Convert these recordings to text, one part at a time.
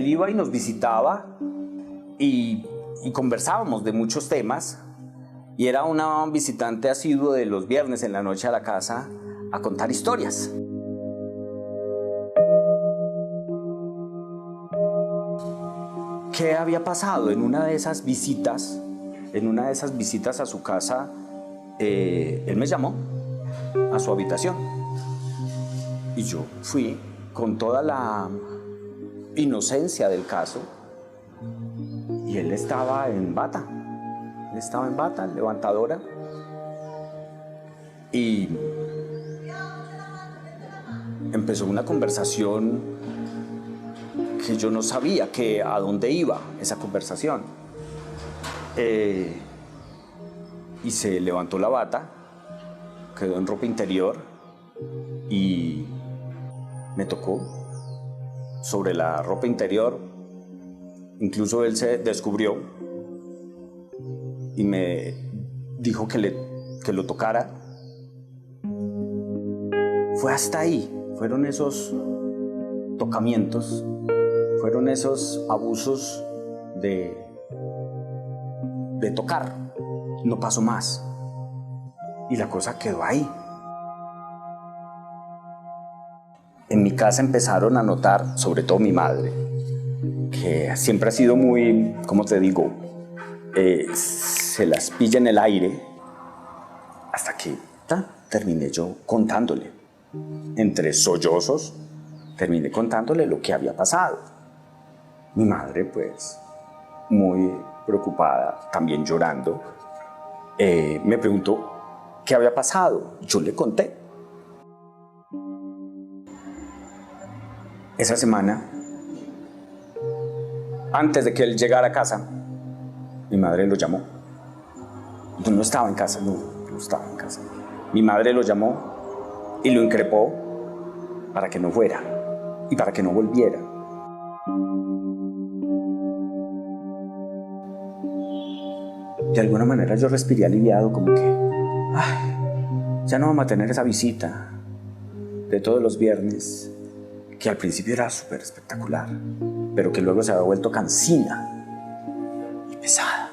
él iba y nos visitaba y conversábamos de muchos temas, y era un visitante asiduo de los viernes en la noche a la casa a contar historias. ¿Qué había pasado? En una de esas visitas a su casa, él me llamó a su habitación y yo fui con toda la inocencia del caso, y él estaba en bata, levantadora, y empezó una conversación que yo no sabía a dónde iba esa conversación. Y se levantó la bata, quedó en ropa interior y me tocó sobre la ropa interior. Incluso él se descubrió y me dijo que lo tocara. Fue hasta ahí, fueron esos tocamientos, fueron esos abusos de tocar, no pasó más. Y la cosa quedó ahí. En mi casa empezaron a notar, sobre todo mi madre, que siempre ha sido muy, ¿cómo te digo? Se las pilla en el aire, hasta que terminé yo contándole. Entre sollozos, terminé contándole lo que había pasado. Mi madre, pues, muy preocupada, también llorando, me preguntó qué había pasado. Yo le conté. Esa semana, antes de que él llegara a casa, mi madre lo llamó. No estaba en casa, no estaba en casa. Mi madre lo llamó y lo increpó para que no fuera y para que no volviera. De alguna manera yo respiré aliviado, como que ya no vamos a tener esa visita de todos los viernes, que al principio era súper espectacular, pero que luego se había vuelto cansina y pesada.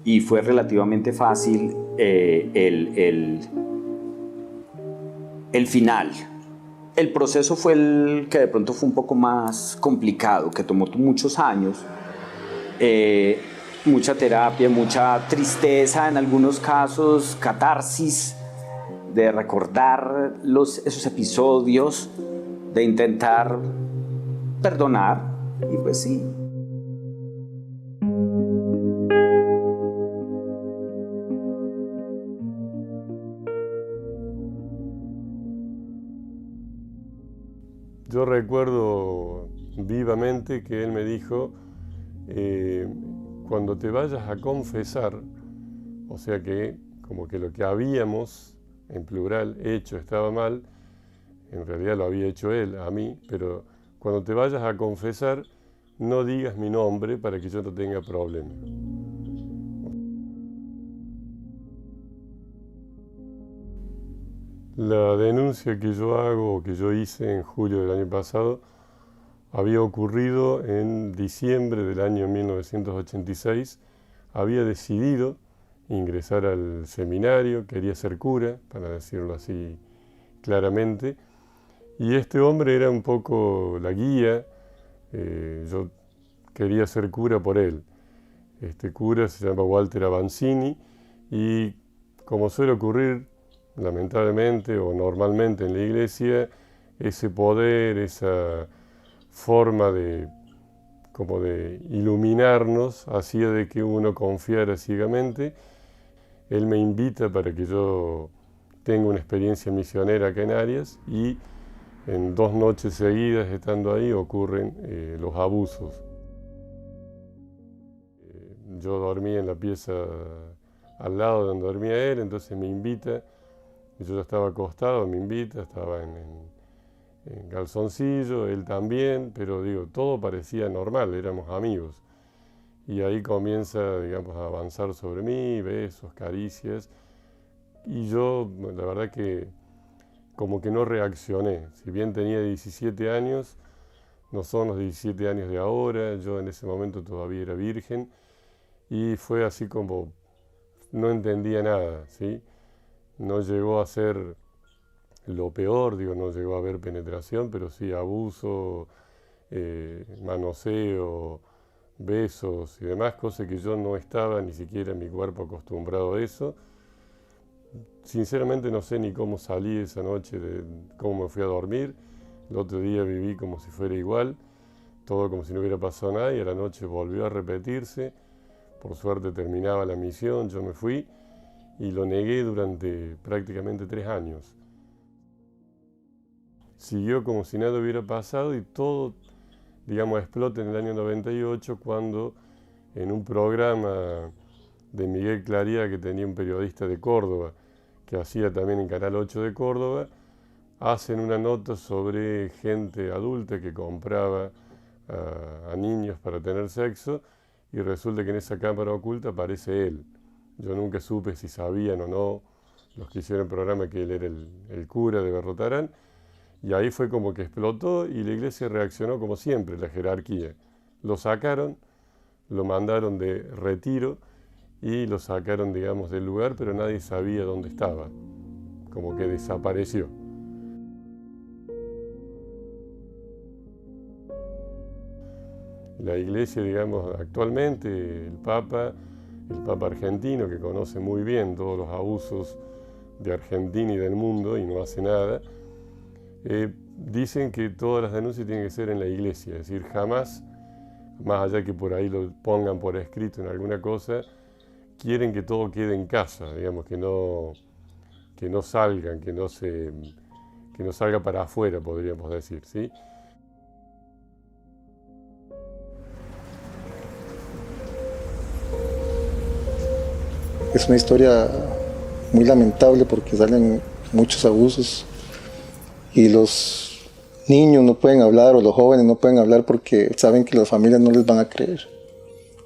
Y fue relativamente fácil el final. El proceso fue el que de pronto fue un poco más complicado, que tomó muchos años, mucha terapia, mucha tristeza en algunos casos, catarsis, de recordar esos episodios, de intentar perdonar, y pues sí. Yo recuerdo vivamente que él me dijo, cuando te vayas a confesar, o sea que como que lo que habíamos, en plural, hecho estaba mal, en realidad lo había hecho él a mí, pero cuando te vayas a confesar, no digas mi nombre para que yo no tenga problema. La denuncia que yo hago, que yo hice en julio del año pasado, había ocurrido en diciembre del año 1986. Había decidido ingresar al seminario, quería ser cura, para decirlo así claramente, y este hombre era un poco la guía. Yo quería ser cura por él. Este cura se llama Walter Avanzini, y como suele ocurrir lamentablemente o normalmente en la iglesia, ese poder, esa forma como de iluminarnos, hacía de que uno confiara ciegamente. Él me invita para que yo tenga una experiencia misionera acá en Arias, y en 2 noches seguidas estando ahí ocurren los abusos. Yo dormía en la pieza al lado donde dormía él, entonces me invita. Yo ya estaba acostado, me invita, estaba en calzoncillo, él también, pero digo, todo parecía normal, éramos amigos. Y ahí comienza, digamos, a avanzar sobre mí, besos, caricias. Y yo, la verdad que como que no reaccioné. Si bien tenía 17 años, no son los 17 años de ahora, yo en ese momento todavía era virgen, y fue así como no entendía nada, ¿sí? No llegó a ser lo peor, digo, no llegó a haber penetración, pero sí abuso, manoseo, besos y demás, cosas que yo no estaba ni siquiera en mi cuerpo acostumbrado a eso. Sinceramente no sé ni cómo salí esa noche, cómo me fui a dormir. El otro día viví como si fuera igual, todo como si no hubiera pasado nada, y a la noche volvió a repetirse. Por suerte terminaba la misión, yo me fui y lo negué durante prácticamente 3 años. Siguió como si nada hubiera pasado y todo, digamos, explota en el año 98 cuando en un programa de Miguel Claría, que tenía un periodista de Córdoba, que hacía también en Canal 8 de Córdoba, hacen una nota sobre gente adulta que compraba a niños para tener sexo, y resulta que en esa cámara oculta aparece él. Yo nunca supe si sabían o no los que hicieron el programa que él era el cura de Berrotarán, y ahí fue como que explotó y la iglesia reaccionó como siempre, la jerarquía. Lo sacaron, lo mandaron de retiro y lo sacaron, digamos, del lugar, pero nadie sabía dónde estaba, como que desapareció. La iglesia, digamos, actualmente, el Papa argentino, que conoce muy bien todos los abusos de Argentina y del mundo y no hace nada, dicen que todas las denuncias tienen que ser en la iglesia, es decir, jamás, más allá que por ahí lo pongan por escrito en alguna cosa, quieren que todo quede en casa, digamos, que no salgan, que no salga para afuera, podríamos decir, ¿sí? Es una historia muy lamentable porque salen muchos abusos y los niños no pueden hablar o los jóvenes no pueden hablar porque saben que las familias no les van a creer.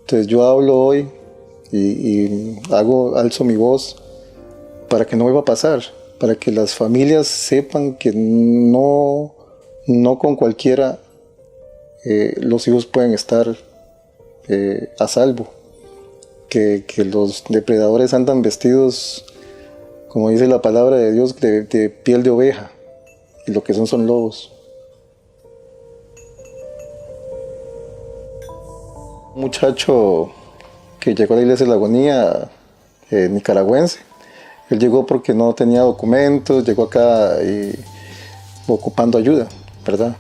Entonces yo hablo hoy y alzo mi voz para que no vuelva a pasar, para que las familias sepan que no con cualquiera los hijos pueden estar a salvo. Que los depredadores andan vestidos, como dice la palabra de Dios, de piel de oveja, y lo que son lobos. Un muchacho que llegó a la iglesia de la Agonía, nicaragüense, él llegó porque no tenía documentos, llegó acá ocupando ayuda, ¿verdad?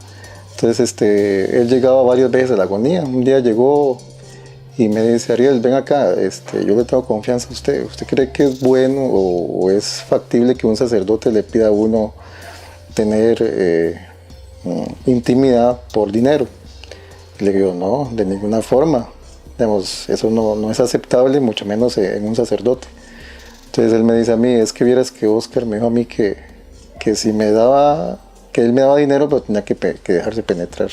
Entonces él llegaba varias veces a la Agonía. Un día llegó y me dice: Ariel, ven acá, yo le tengo confianza a usted. ¿Usted cree que es bueno o es factible que un sacerdote le pida a uno tener intimidad por dinero? Y le digo: no, de ninguna forma. Digamos, eso no es aceptable, mucho menos en un sacerdote. Entonces él me dice a mí: es que vieras que Oscar me dijo a mí que si él me daba dinero, pero tenía que dejarse penetrar.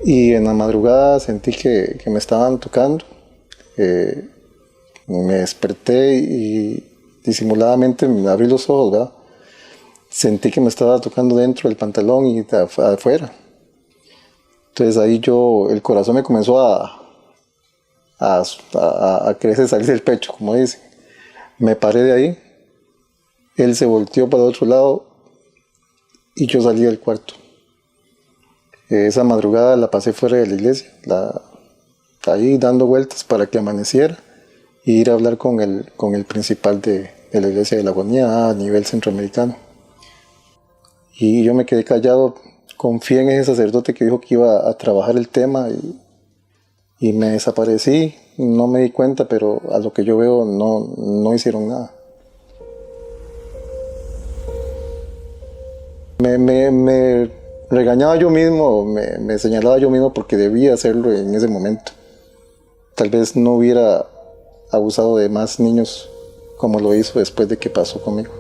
Y en la madrugada sentí que me estaban tocando. Me desperté y disimuladamente me abrí los ojos, ¿verdad? Sentí que me estaba tocando dentro del pantalón y afuera. Entonces ahí el corazón me comenzó a quererse salir del pecho, como dicen. Me paré de ahí, él se volteó para el otro lado y yo salí del cuarto. Esa madrugada la pasé fuera de la iglesia, ahí dando vueltas para que amaneciera e ir a hablar con el principal de la iglesia de la Agonía a nivel centroamericano. Y yo me quedé callado, confié en ese sacerdote que dijo que iba a trabajar el tema y me desaparecí, no me di cuenta, pero a lo que yo veo no hicieron nada. Me regañaba yo mismo, me señalaba yo mismo porque debía hacerlo en ese momento. Tal vez no hubiera abusado de más niños como lo hizo después de que pasó conmigo.